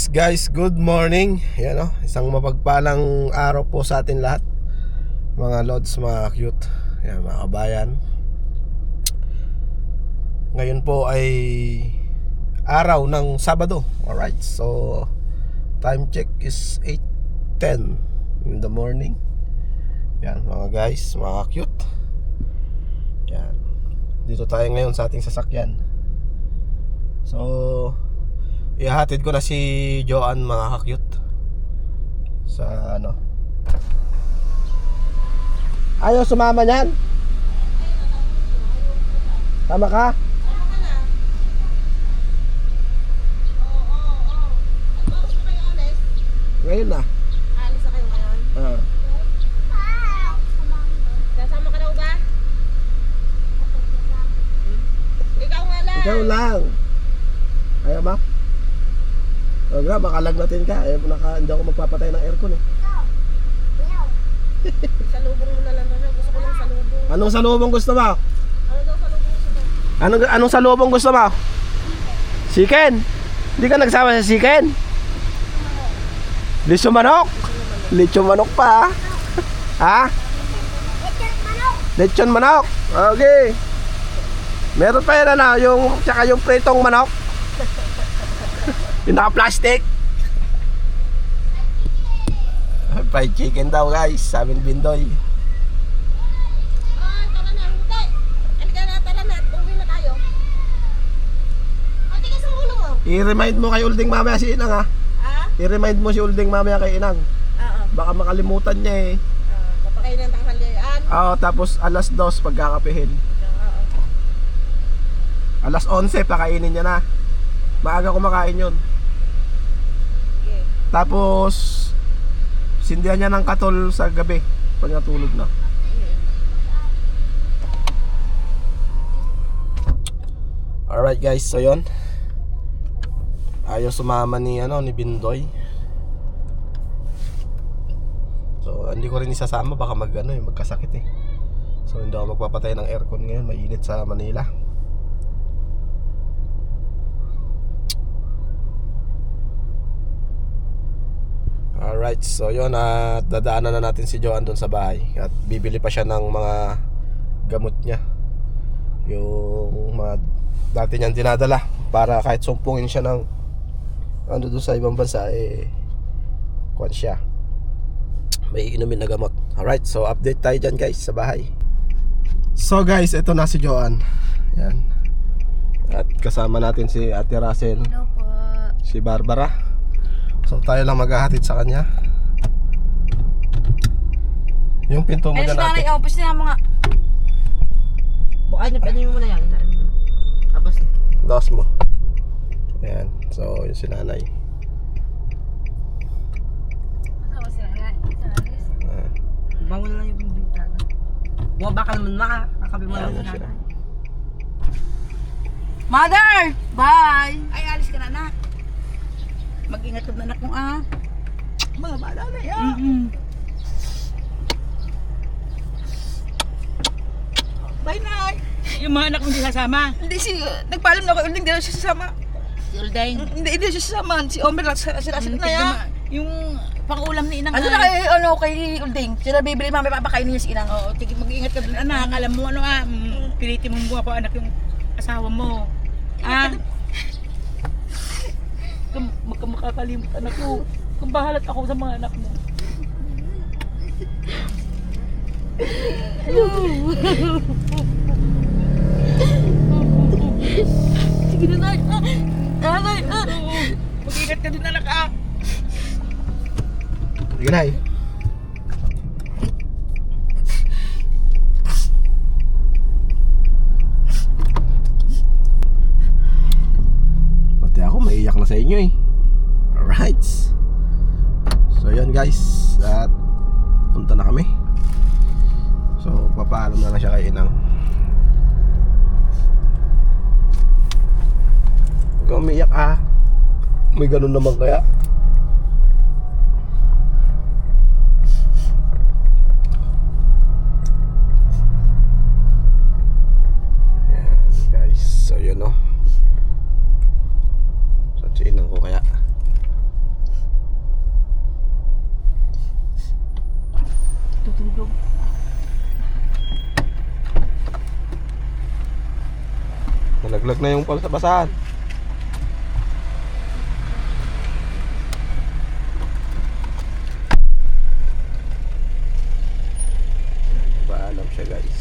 Guys, good morning. Yan o, isang mapagpalang araw po sa atin lahat, mga lods, mga cute. Yan, mga kabayan. Ngayon po ay araw ng Sabado. Alright, so time check is 8:10 in the morning. Yan mga guys, mga cute. Yan, dito tayo ngayon sa ating sasakyan. So ihahatid ko na si Joanne, mga ka-cute, sa ano. Ayaw sumama niyan? Tama ka? Ngayon na. Alis na kayo ngayon? Kasama ka daw ba? Ikaw nga lang. Ikaw lang. Ayaw ba? O nga, baka lagnatin ka. Hindi ako magpapatay ng aircon eh. Salubong mo na lang na. Gusto ko lang salubong. Anong salubong gusto mo? Ano daw salubong gusto mo? Anong salubong gusto mo? Chicken? Hindi ka nagsama sa chicken? Lechon manok? Lechon manok pa ha? Lechon manok? Okay. Meron pa yan ano, tsaka yung pritong manok. Yung naka-plastic. Fried chicken daw guys, sabi ni Bindoy. Tara na, hindi. Halika na, tara na. Uwi na tayo. Ate, kasi ulo mo. I-remind mo kay Ulding mamaya si Inang ha. Ha? I-remind mo si Ulding mamaya kay Inang. Oo. Baka makalimutan niya eh. Kapakain ng tanghalian. Oo, tapos alas 2 pagkakapihin. Oo. Alas 11 pakainin niya na. Maaga kumakain yun. Sige. Tapos sindihan niya ng katol sa gabi pag natulog na. Alright guys, so yun. Ayaw sumama ni Bindoy. So hindi ko rin isasama, baka magkasakit eh. So hindi ako magpapatay ng aircon ngayon, mainit sa Manila. Alright, so yun, dadaanan na natin si Joanne doon sa bahay. At bibili pa siya ng mga gamot niya, yung mga dati niyang dinadala, para kahit sumpungin siya ng doon sa ibang bansa, kuwan siya, may inumin na gamot. Alright, so update tayo dyan guys sa bahay. So guys, ito na si Joanne. Yan. At kasama natin si Ate Russell. Hello po. Si Barbara. So tayo lang maghahatid sa kanya. Yung pinto mo dyan ate. Ay, opos na mga. Bukain na, pwede mo muna yan. Tapos Dos mo. Ayan. So yung si nanay. kasama sila. Bangon na lang yung bintana. Bumaba ka naman makakabi mo lang Ayan sila. Mother! Bye! Ay, alis ka na anak. Mag-ingat ka na anak mo Mga bala na yan. Bye, Nay! Yung mga anak mo hindi sasama. Hindi nagpaalam na ako, hindi na siya sasama. Si Uldeng. Hindi siya sasama. Si Omer lang sila na yan. Yung pang-ulam ni Inang. Ano na kay Ulding? Sila bibili mamaya papakainin niya si Inang. Oo, tigil mag-ingat ka dun anak. Alam mo pilitin mo buha pa anak yung asawa mo. Kung makakalimut anak ko. Kung bahalat ako sa mga anak mo. Sige na, Nay. Nay. Mag-ingat ka dun anak Sige na Pati ako maiiyak na sa inyo eh. Alright. So yun guys, at punta na kami. So papaalam na lang siya kay Inang. Huwag kang umiyak may ganun naman kaya. Ayan guys, so yun o. Sa inang ko kaya Nalaglag na yung basahan. Paalam siya guys.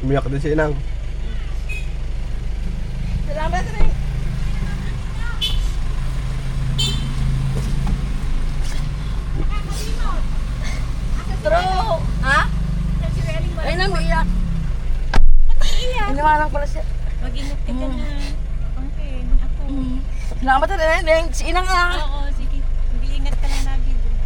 Umiyak din si Inang. Salamat rin. True. Ha? Ay, namiyak. Iniwanan ko lang siya. Mag-ingat ka na. Pangkin, ako. Salamat rin. Si Inang Oo, sige. Mag-iingat ka lang lagi doon.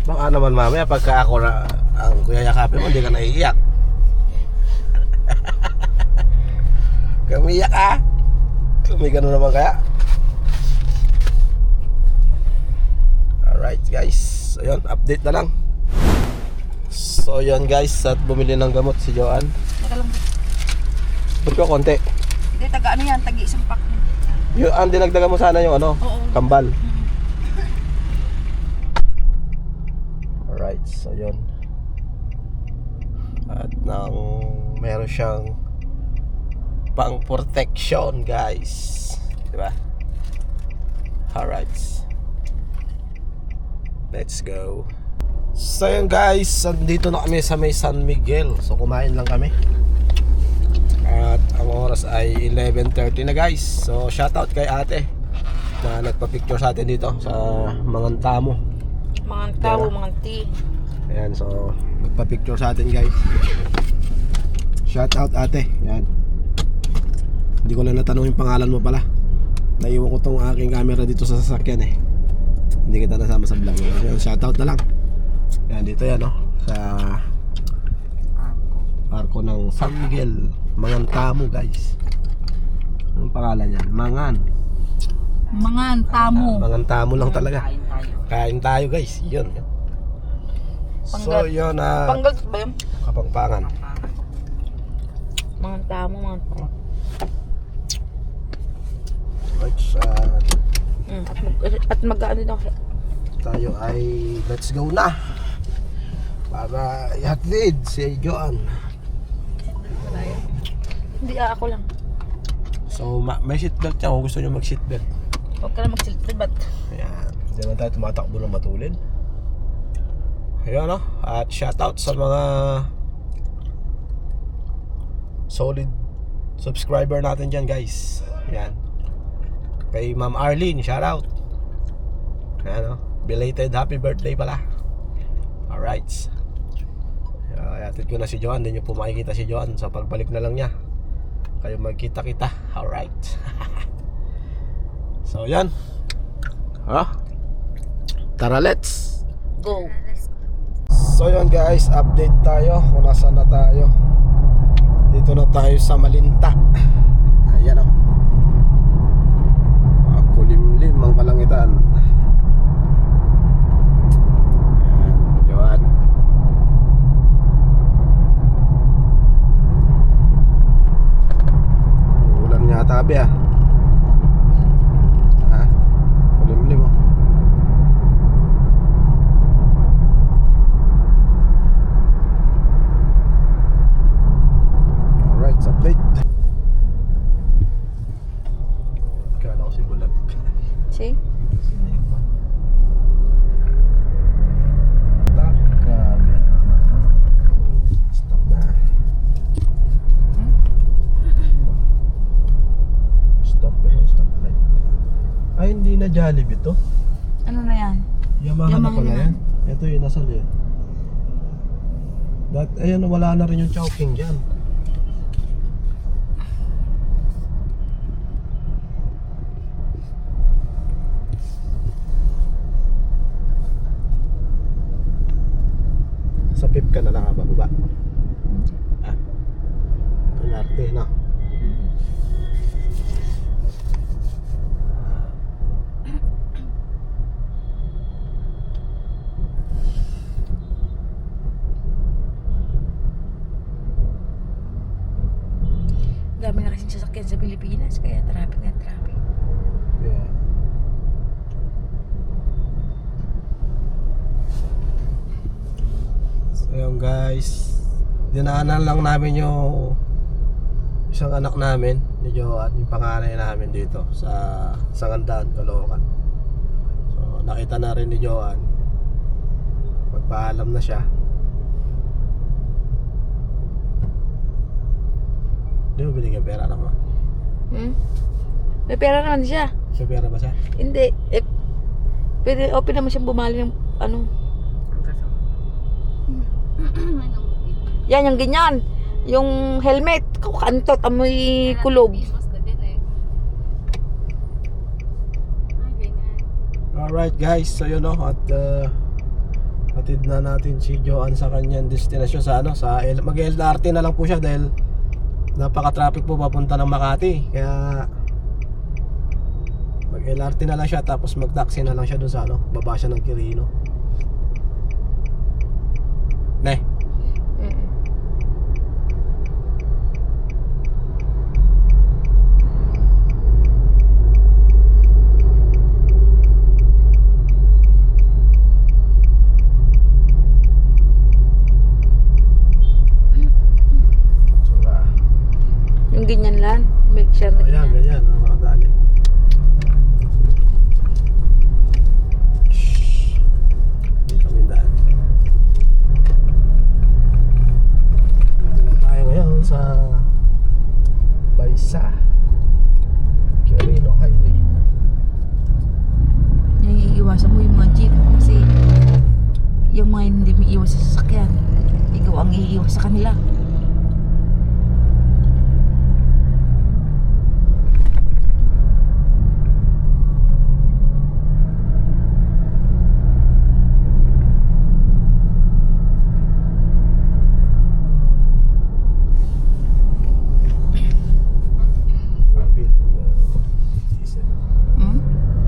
Baka naman mamaya pagka ako na ang kuya yakapin mo, hindi ka naiiyak. Kamiyak ah. May ganun naman kaya. Alright guys. So yun, update na lang. So yun guys, at bumili ng gamot si Joan. Nakalang. Ba't ko konti? Hindi, taga ano yan, tagi isang pack. Yung dinagdagan mo sana yung ano, Oo. kambal. Alright, so yun. At nang meron siyang pang protection guys, diba? Alright, let's go. So yun guys, nandito na kami sa may San Miguel. So kumain lang kami. At ang oras ay 11:30 na guys. So shoutout kay ate na nagpa-picture sa atin dito sa Mangantamo. Mga tao, mga tea. Ayan, so nagpa-picture sa atin guys. Shoutout ate. Ayan. Hindi ko lang natanong yung pangalan mo pala. Naiwan ko tong aking camera dito sa sasakyan eh. Hindi kita nasama sa vlog. Ayan, shoutout na lang. Ayan, dito yan, no? Sa arko ng San Miguel, Mangantamo guys. Anong pangalan yan? Mangantamo. Mangantamo lang talaga. Kain tayo guys. Yun. So yun na Panggal ba yun? Kapangpangan. Mangantamo, mangantamo. Right, At mag-ano daw. tayo ay let's go na para ihatid si Joan. Hindi, ako lang. So may seatbelt siya kung gusto nyo mag seatbelt. Huwag ka na mag-silted ba't? Ayan, hindi naman tayo tumatakbo ng matulin. Ayun, no? At shoutout sa mga solid subscriber natin dyan guys. Ayan, kay Ma'am Arlene, shoutout. Ayan, no? Belated happy birthday pala. Alright, hatid ko na si Joan. Hindi nyo po makikita si Joan. So pagbalik na lang niya kayo magkita-kita. Alright. So yan. Tara, let's Go. So yun guys, update tayo kung nasaan na tayo. Dito na tayo sa Malinta. Ayan, o. Kulimlim ang kalangitan. Ayan, Joan. Ulan nga tabi ah. Kulimlim o. Alright, update. Kala ko si Bulag. See? Sino yun ba? Grabe naman. Stop na. Stop pero stop light. Ay, hindi na Jollibee to. Ano na yan? Yamaha na Yamaha pala na. yan. Ito yung nasa liyan. Ayan, wala na rin yung Chowking dyan. LRT na. Dami na kasing sasakyan sa Pilipinas, kaya traffic na traffic. Yeah. So yun guys, dinaanan lang namin yung isang anak namin ni Joan, yung panganay namin dito sa Sangandaan, Caloocan. So nakita na rin ni Joan, magpaalam na siya. Di mo binigyan pera naman? May pera naman siya. May pera ba siya? Hindi. Pwede open naman siyang bumali ng ano. Yan, yung ganyan. Yung helmet. Kantot, amoy kulob. Alright guys, so yun at hatid na natin si Joan sa kanyang destinasyon sa mag-LRT na lang po siya dahil napaka-traffic po papunta ng Makati. Kaya mag-LRT na lang siya tapos mag-taxi na lang siya dun sa baba siya ng Quirino. Ne. Yung ganyan lang. Make sure na Ayan, ganyan, makadali. Dito kami daan. Dito na tayo ngayon sa Baysa Quirino Highway. Iiwasan mo yung mga jeep kasi yung mga hindi may iwas sa sasakyan. Ikaw ang iiwas sa kanila.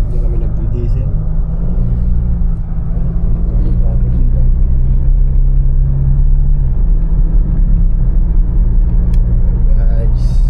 Hindi kami nagdi-diesel. Guys.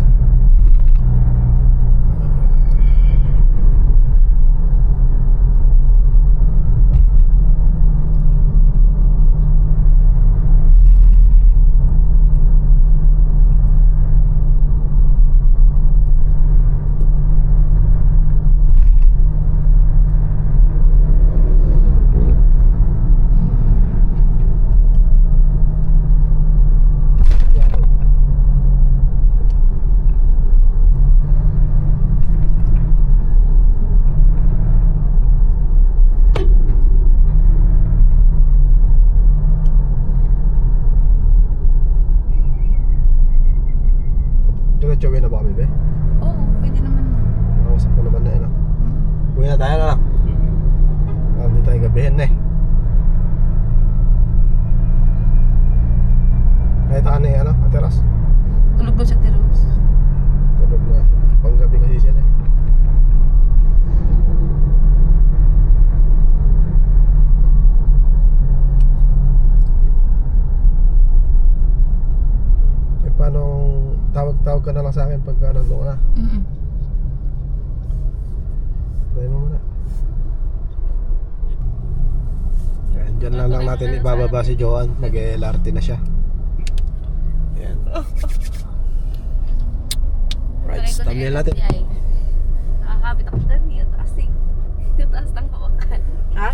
Diretso uwi na ba kami, be? Oo, pwede naman. Nakausap ko naman na yun. Uwi na tayo na. Hindi tayo gabihin na eh. Nakita ka na yung Ate Ros? Tulog doon sa teros. Tulog na. Panggabi kasi sila eh. Paano tawag-tawag ka na lang sa akin pagka nandun ka na? Tayo mo muna. Ayan, dyan lang natin ibababa si Joan. Nag-LRT na siya. Ayan. Right, thumbnail natin. Nakakabit ako dyan, yung taas eh. Yung taas ng hawakan. Ha?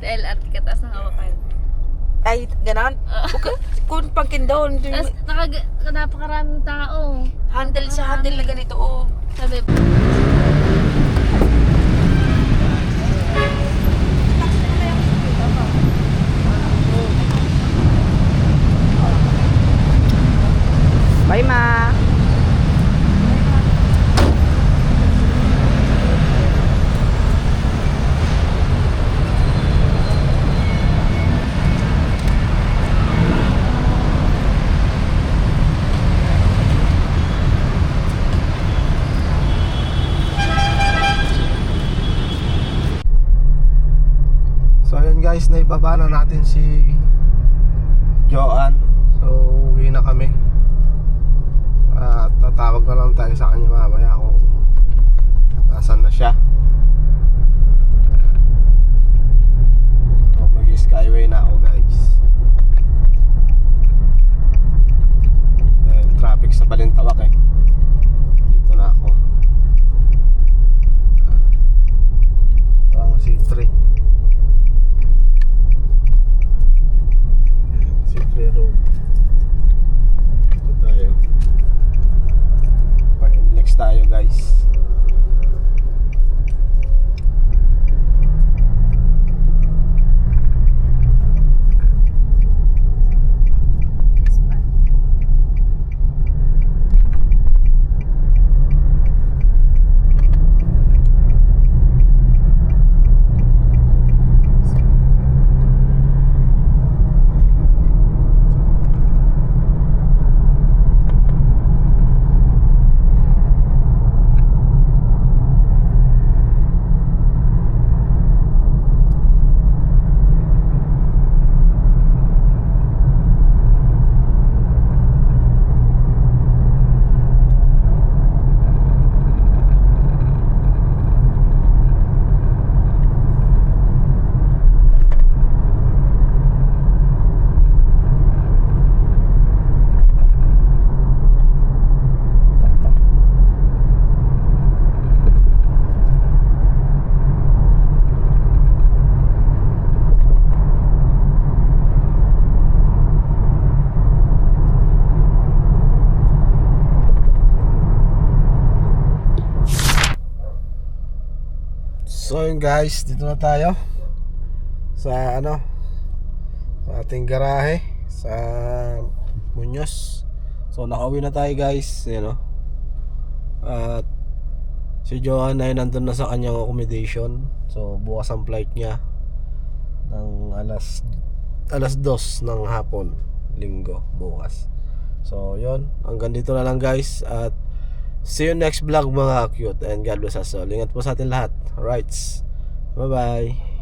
Sa LRT ka taas ng hawakan. Ay, ganon? Kung pangkin doon, Tapos napakaraming tao. handle sa handle na ganito, oh. Sabi, Bye, ma. naibaba na natin si Joanne. So uwi na kami. At tatawag na lang tayo sa kanya mamaya kung nasan na siya. So mag-skyway na ako guys. Traffic sa Balintawak eh. Dito na ako. Parang C3 road. Dito tayo. Next tayo guys. So yun guys, dito na tayo sa sa ating garahe sa Muñoz. So nakauwi na tayo guys, at si Joanne ay nandun na sa kanyang accommodation. So bukas ang flight niya ng alas 2 ng hapon, linggo bukas. So yun, hanggang dito na lang guys, at see you next vlog mga cute, and God bless us all. Ingat po sa atin lahat. Alright, bye bye.